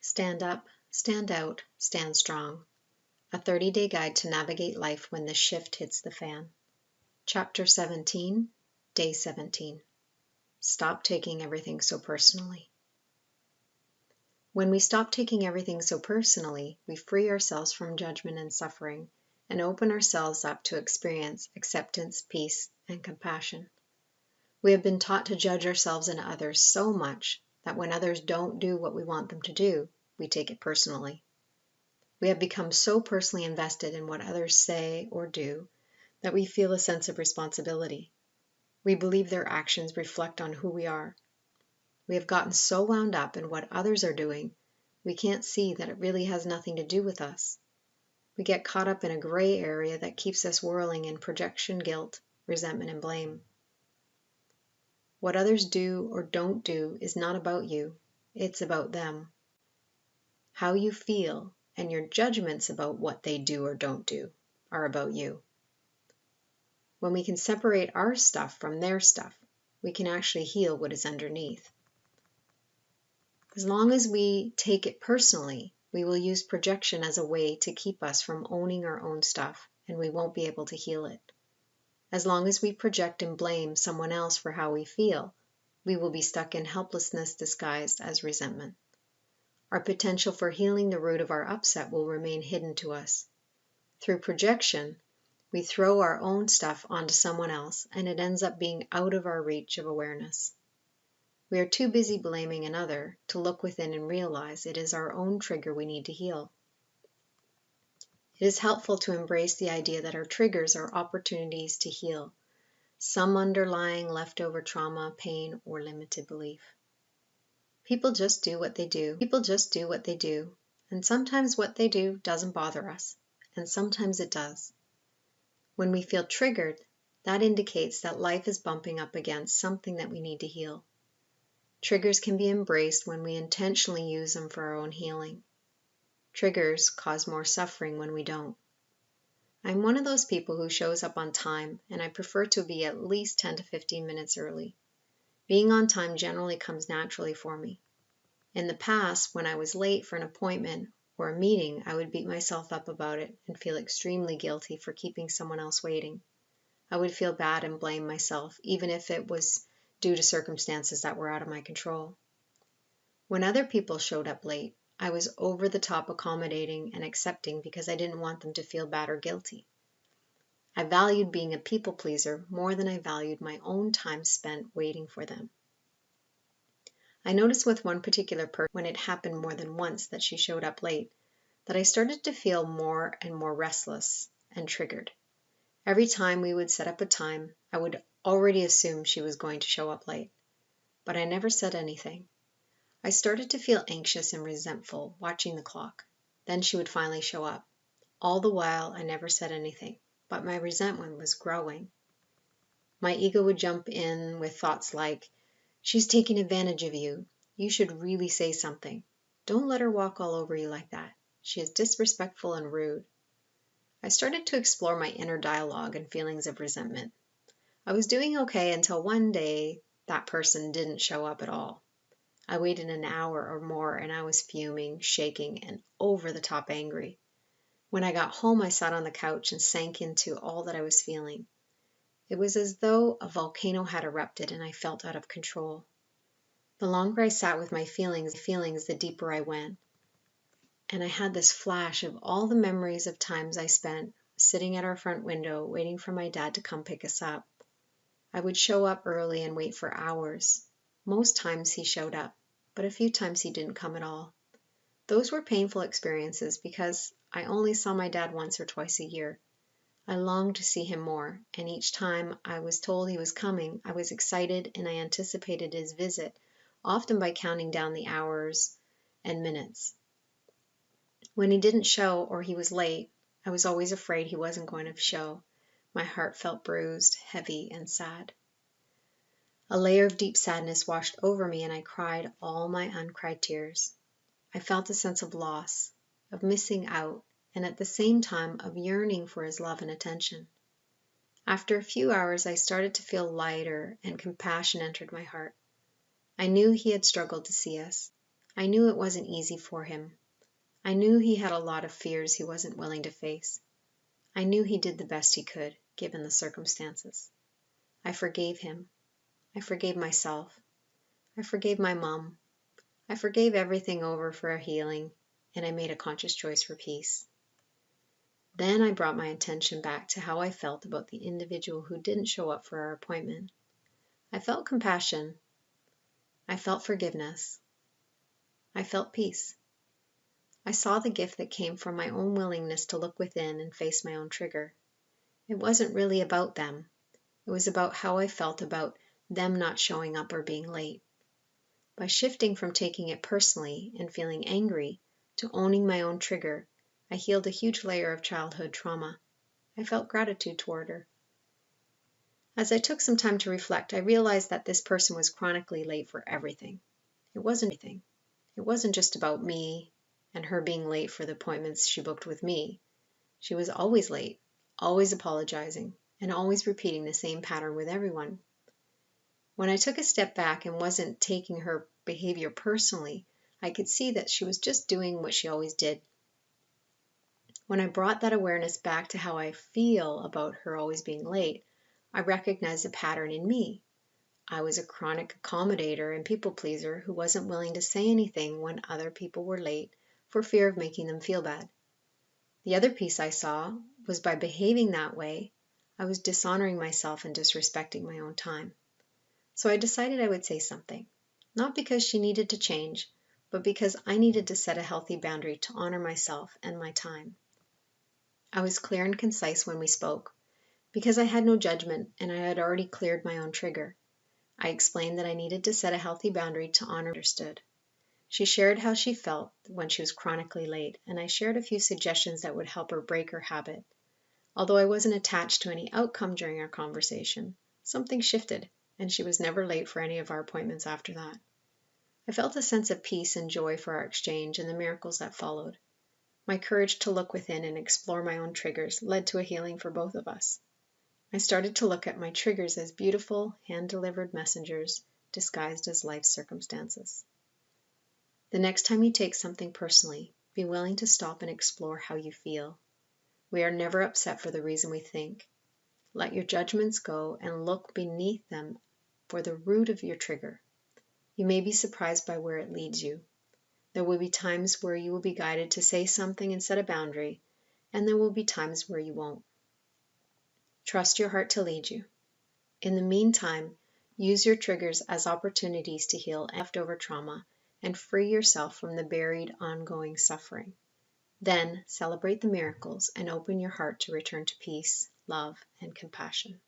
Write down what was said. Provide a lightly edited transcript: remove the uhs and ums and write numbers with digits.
Stand up, stand out, stand strong. A 30-day guide to navigate life when the shift hits the fan. Chapter 17, Day 17. Stop taking everything so personally. When we stop taking everything so personally, we free ourselves from judgment and suffering and open ourselves up to experience acceptance, peace, and compassion. We have been taught to judge ourselves and others so much that when others don't do what we want them to do, we take it personally. We have become so personally invested in what others say or do that we feel a sense of responsibility. We believe their actions reflect on who we are. We have gotten so wound up in what others are doing, we can't see that it really has nothing to do with us. We get caught up in a gray area that keeps us whirling in projection, guilt, resentment, and blame. What others do or don't do is not about you, it's about them. How you feel and your judgments about what they do or don't do are about you. When we can separate our stuff from their stuff, we can actually heal what is underneath. As long as we take it personally, we will use projection as a way to keep us from owning our own stuff, and we won't be able to heal it. As long as we project and blame someone else for how we feel, we will be stuck in helplessness disguised as resentment. Our potential for healing the root of our upset will remain hidden to us. Through projection, we throw our own stuff onto someone else, and it ends up being out of our reach of awareness. We are too busy blaming another to look within and realize it is our own trigger we need to heal. It is helpful to embrace the idea that our triggers are opportunities to heal some underlying leftover trauma, pain, or limited belief. People just do what they do. And sometimes what they do doesn't bother us, and sometimes it does. When we feel triggered, that indicates that life is bumping up against something that we need to heal. Triggers can be embraced when we intentionally use them for our own healing. Triggers cause more suffering when we don't. I'm one of those people who shows up on time, and I prefer to be at least 10 to 15 minutes early. Being on time generally comes naturally for me. In the past, when I was late for an appointment or a meeting, I would beat myself up about it and feel extremely guilty for keeping someone else waiting. I would feel bad and blame myself, even if it was due to circumstances that were out of my control. When other people showed up late, I was over the top accommodating and accepting because I didn't want them to feel bad or guilty. I valued being a people pleaser more than I valued my own time spent waiting for them. I noticed with one particular person, when it happened more than once that she showed up late, that I started to feel more and more restless and triggered. Every time we would set up a time, I would already assume she was going to show up late, but I never said anything. I started to feel anxious and resentful watching the clock. Then she would finally show up. All the while, I never said anything, but my resentment was growing. My ego would jump in with thoughts like, "She's taking advantage of you. You should really say something. Don't let her walk all over you like that. She is disrespectful and rude." I started to explore my inner dialogue and feelings of resentment. I was doing okay until one day that person didn't show up at all. I waited an hour or more and I was fuming, shaking, and over the top angry. When I got home, I sat on the couch and sank into all that I was feeling. It was as though a volcano had erupted and I felt out of control. The longer I sat with my feelings, the deeper I went. And I had this flash of all the memories of times I spent sitting at our front window waiting for my dad to come pick us up. I would show up early and wait for hours. Most times he showed up, but a few times he didn't come at all. Those were painful experiences because I only saw my dad once or twice a year. I longed to see him more, and each time I was told he was coming, I was excited and I anticipated his visit, often by counting down the hours and minutes. When he didn't show or he was late, I was always afraid he wasn't going to show. My heart felt bruised, heavy, and sad. A layer of deep sadness washed over me and I cried all my uncried tears. I felt a sense of loss, of missing out, and at the same time of yearning for his love and attention. After a few hours, I started to feel lighter and compassion entered my heart. I knew he had struggled to see us. I knew it wasn't easy for him. I knew he had a lot of fears he wasn't willing to face. I knew he did the best he could, given the circumstances. I forgave him. I forgave myself. I forgave my mom. I forgave everything over for a healing, and I made a conscious choice for peace. Then I brought my attention back to how I felt about the individual who didn't show up for our appointment. I felt compassion. I felt forgiveness. I felt peace. I saw the gift that came from my own willingness to look within and face my own trigger. It wasn't really about them. It was about how I felt about them not showing up or being late. By shifting from taking it personally and feeling angry to owning my own trigger, I healed a huge layer of childhood trauma. I felt gratitude toward her. As I took some time to reflect, I realized that this person was chronically late for everything. It wasn't just about me and her being late for the appointments she booked with me. She was always late, always apologizing, and always repeating the same pattern with everyone. When I took a step back and wasn't taking her behavior personally, I could see that she was just doing what she always did. When I brought that awareness back to how I feel about her always being late, I recognized a pattern in me. I was a chronic accommodator and people pleaser who wasn't willing to say anything when other people were late for fear of making them feel bad. The other piece I saw was by behaving that way, I was dishonoring myself and disrespecting my own time. So I decided I would say something, not because she needed to change, but because I needed to set a healthy boundary to honor myself and my time. I was clear and concise when we spoke, because I had no judgment and I had already cleared my own trigger. I explained that I needed to set a healthy boundary to honor what I understood. She shared how she felt when she was chronically late, and I shared a few suggestions that would help her break her habit. Although I wasn't attached to any outcome during our conversation, something shifted, and she was never late for any of our appointments after that. I felt a sense of peace and joy for our exchange and the miracles that followed. My courage to look within and explore my own triggers led to a healing for both of us. I started to look at my triggers as beautiful, hand-delivered messengers disguised as life circumstances. The next time you take something personally, be willing to stop and explore how you feel. We are never upset for the reason we think. Let your judgments go and look beneath them for the root of your trigger. You may be surprised by where it leads you. There will be times where you will be guided to say something and set a boundary, and there will be times where you won't. Trust your heart to lead you. In the meantime, use your triggers as opportunities to heal leftover trauma and free yourself from the buried, ongoing suffering. Then celebrate the miracles and open your heart to return to peace, love, and compassion.